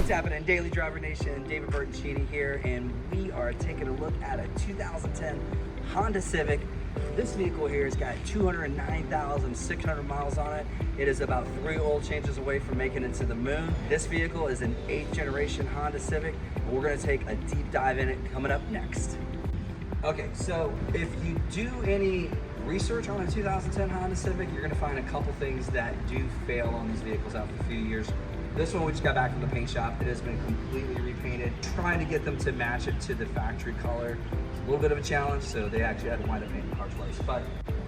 What's happening, Daily Driver Nation? David Bertoncini here, and we are taking a look at a 2010 Honda Civic. This vehicle here has got 209,600 miles on it. It is about 3 oil changes away from making it to the moon. This vehicle is an 8th generation Honda Civic. We're gonna take a deep dive in it coming up next. Okay, so if you do any research on a 2010 Honda Civic, you're gonna find a couple things that do fail on these vehicles after a few years. This one we just got back from the paint shop. It has been completely repainted. Trying to get them to match it to the factory color. It's a little bit of a challenge, so they actually had to wind up painting the car twice. But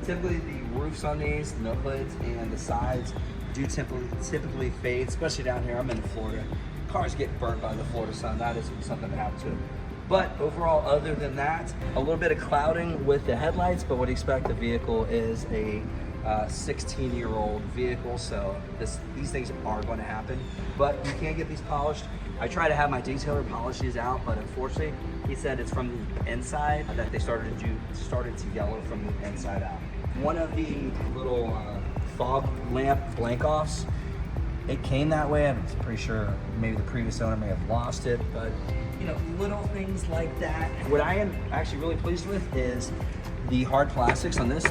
typically the roofs on these, the hoods and the sides do typically fade, especially down here. I'm in Florida. Cars get burnt by the Florida sun. That is something that happens to them. But overall, other than that, a little bit of clouding with the headlights, but what do you expect? The vehicle is a 16-year-old vehicle, so these things are going to happen, but you can't get these polished. I try to have my detailer polish these out, but unfortunately, he said it's from the inside that they started to yellow from the inside out. One of the little fog lamp blank offs, it came that way. I'm pretty sure maybe the previous owner may have lost it, but you know, little things like that. What I am actually really pleased with is the hard plastics on this,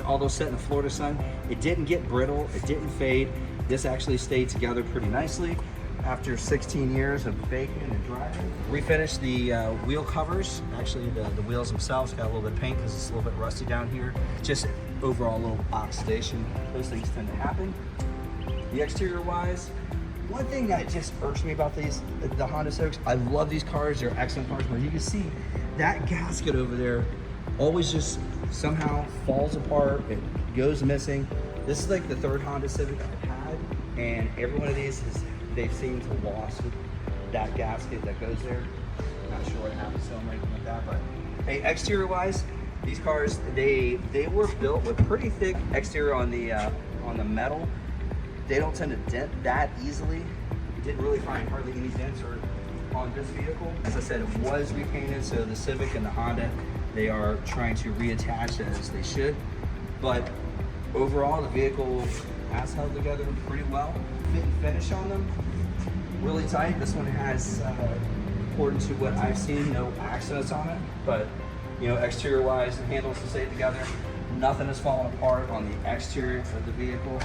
although set in the Florida sun, it didn't get brittle, it didn't fade. This actually stayed together pretty nicely after 16 years of baking and driving. Refinished the wheel covers. Actually, the wheels themselves got a little bit of paint because it's a little bit rusty down here. Just overall a little oxidation. Those things tend to happen. The exterior wise, one thing that just irks me about the Honda Civics, I love these cars, they're excellent cars, but you can see that gasket over there always just somehow falls apart, it goes missing. This is like the 3rd Honda Civic I've had, and every one of these they've seemed to lost that gasket that goes there. Not sure what happens to them or anything like that, but hey, exterior wise, these cars, they were built with pretty thick exterior on the metal. They don't tend to dent that easily. Didn't really find hardly any dents on this vehicle. As I said, it was repainted, so the Civic and the Honda, they are trying to reattach as they should. But overall, the vehicle has held together pretty well. Fit and finish on them, really tight. This one has, according to what I've seen, no accidents on it. But you know, exterior wise, the handles to stay together. Nothing has fallen apart on the exterior of the vehicle,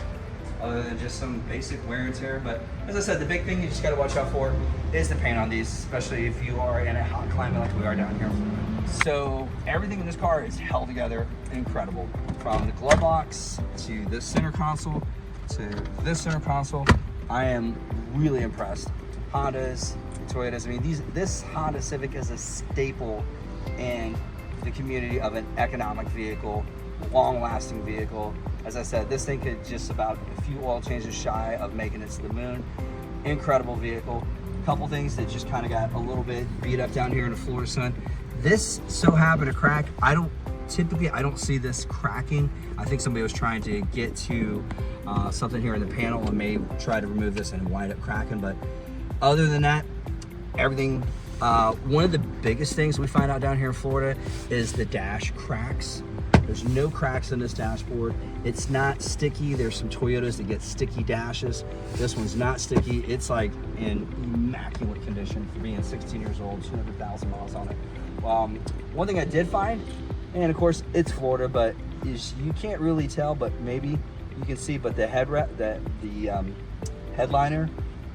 other than just some basic wear and tear. But as I said, the big thing you just gotta watch out for is the paint on these, especially if you are in a hot climate like we are down here. So everything in this car is held together incredible. From the glove box to this center console to this center console, I am really impressed. Hondas, Toyotas, I mean, this Honda Civic is a staple in the community of an economic vehicle, long-lasting vehicle. As I said, this thing could just about a few oil changes shy of making it to the moon. Incredible vehicle. Couple things that just kind of got a little bit beat up down here in the Florida sun. This so happened to crack. I don't see this cracking. I think somebody was trying to get to something here in the panel and may try to remove this and wind up cracking. But other than that, everything. One of the biggest things we find out down here in Florida is the dash cracks. There's no cracks in this dashboard. It's not sticky. There's some Toyotas that get sticky dashes. This one's not sticky. It's like in immaculate condition for being 16 years old, 200,000 miles on it. One thing I did find, and of course it's Florida, but you can't really tell, but maybe you can see, but the headliner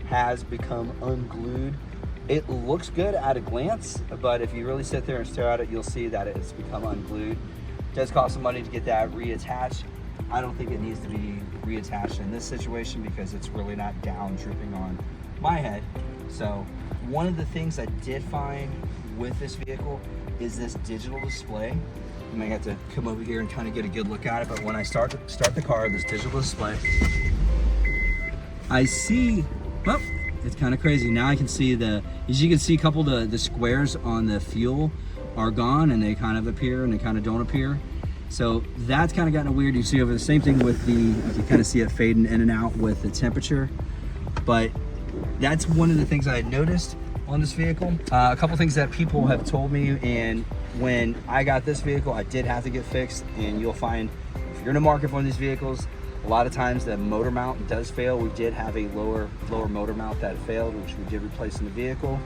has become unglued. It looks good at a glance, but if you really sit there and stare at it, you'll see that it's become unglued. It does cost some money to get that reattached. I don't think it needs to be reattached in this situation because it's really not down dripping on my head. So one of the things I did find with this vehicle is this digital display. You may have to come over here and kind of get a good look at it, but when I start the car, this digital display, I see, well, it's kind of crazy. Now I can see as you can see, a couple of the squares on the fuel are gone and they kind of appear and they kind of don't appear. So that's kind of gotten weird. You see over the same thing with you can kind of see it fading in and out with the temperature. But that's one of the things I had noticed on this vehicle. A couple things that people have told me, and when I got this vehicle, I did have to get fixed. And you'll find if you're in the market for one of these vehicles, a lot of times the motor mount does fail. We did have a lower motor mount that failed, which we did replace in the vehicle.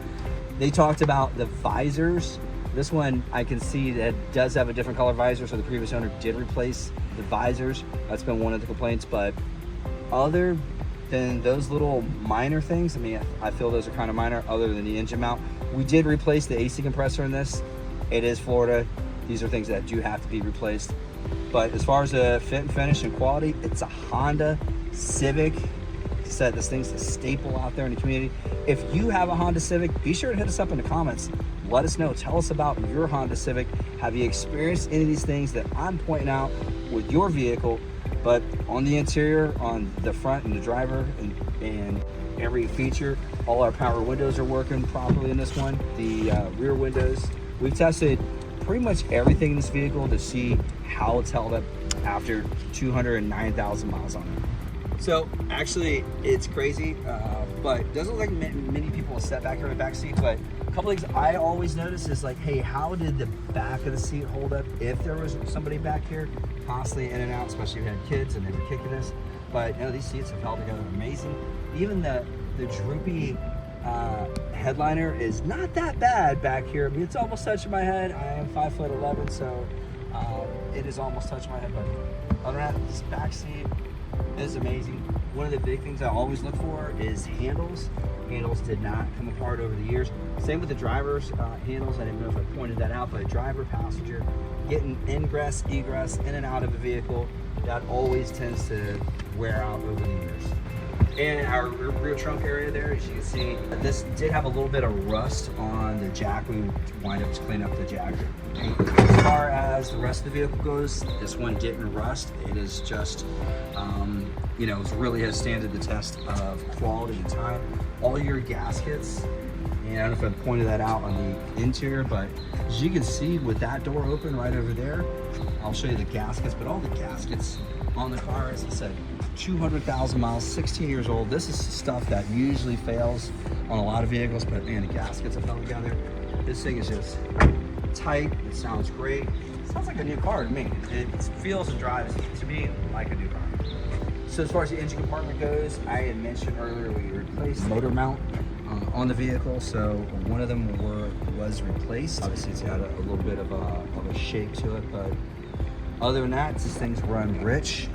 They talked about the visors. This one, I can see that does have a different color visor, so the previous owner did replace the visors. That's been one of the complaints, but other than those little minor things, I mean, I feel those are kind of minor, other than the engine mount. We did replace the AC compressor in this. It is Florida. These are things that do have to be replaced. But as far as the fit and finish and quality, it's a Honda Civic. Said this thing's a staple out there in the community. If you have a Honda Civic, be sure to hit us up in the comments. Let us know. Tell us about your Honda Civic. Have you experienced any of these things that I'm pointing out with your vehicle? But on the interior, on the front and the driver and every feature, all our power windows are working properly in this one. The rear windows, we've tested pretty much everything in this vehicle to see how it's held up after 209,000 miles on it. So actually, it's crazy, but it doesn't look like many people will sit back here in the back seat. But a couple things I always notice is like, hey, how did the back of the seat hold up if there was somebody back here constantly in and out, especially if you had kids and they were kicking this. But you know, these seats have held together amazing. Even the droopy headliner is not that bad back here. I mean, it's almost touching my head. I am 5'11", so it is almost touching my head. But other than that, this back seat is amazing. One of the big things I always look for is handles. Handles did not come apart over the years. Same with the driver's handles. I didn't know if I pointed that out, but driver, passenger, getting ingress, egress, in and out of a vehicle, that always tends to wear out over the years. And our rear trunk area there, as you can see, this did have a little bit of rust on the jack. We wind up cleaning up the jack. As far as the rest of the vehicle goes, this one didn't rust. It is just, you know, it really has standed the test of quality and time. All your gaskets, and I don't know if I pointed that out on the interior, but as you can see with that door open right over there, I'll show you the gaskets, but all the gaskets on the car, as I said, 200,000 miles, 16 years old. This is stuff that usually fails on a lot of vehicles, but man, the gaskets have held together. This thing is just tight. It sounds great. It sounds like a new car to me. It feels and drives to me like a new car. So as far as the engine compartment goes, I had mentioned earlier we replaced the motor mount on the vehicle, so one of them was replaced. Obviously, it's got a little bit of a shake to it, but other than that, these things run rich.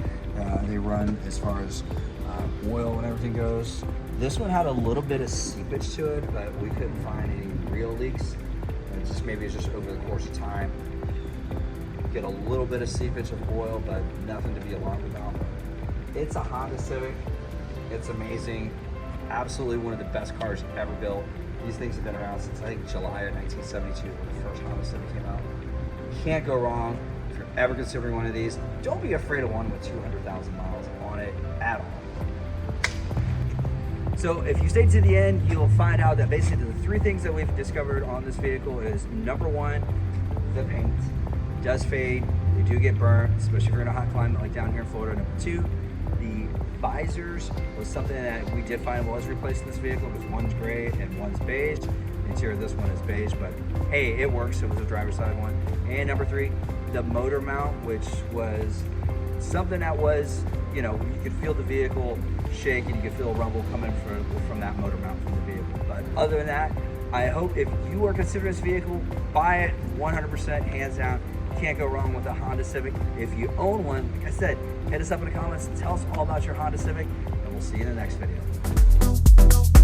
They run as far as oil and everything goes. This one had a little bit of seepage to it, but we couldn't find any real leaks. Maybe it's just over the course of time. Get a little bit of seepage of oil, but nothing to be alarmed about. It's a Honda Civic. It's amazing. Absolutely one of the best cars ever built. These things have been around since I think July of 1972 when the first Honda Civic came out. Can't go wrong. If you're ever considering one of these, don't be afraid of one with 200,000 miles on it at all. So if you stay to the end, you'll find out that basically the three things that we've discovered on this vehicle is number one, the paint does fade. They do get burnt, especially if you're in a hot climate like down here in Florida. Number two, the visors was something that we did find was replaced in this vehicle because one's gray and one's beige. The interior of this one is beige, but hey, it works. It was a driver's side one. And number three, the motor mount, which was something that was, you know, you could feel the vehicle shake and you could feel a rumble coming from that motor mount from the vehicle. But other than that, I hope if you are considering this vehicle, buy it 100% hands down. Can't go wrong with a Honda Civic. If you own one, like I said, hit us up in the comments, tell us all about your Honda Civic, and we'll see you in the next video.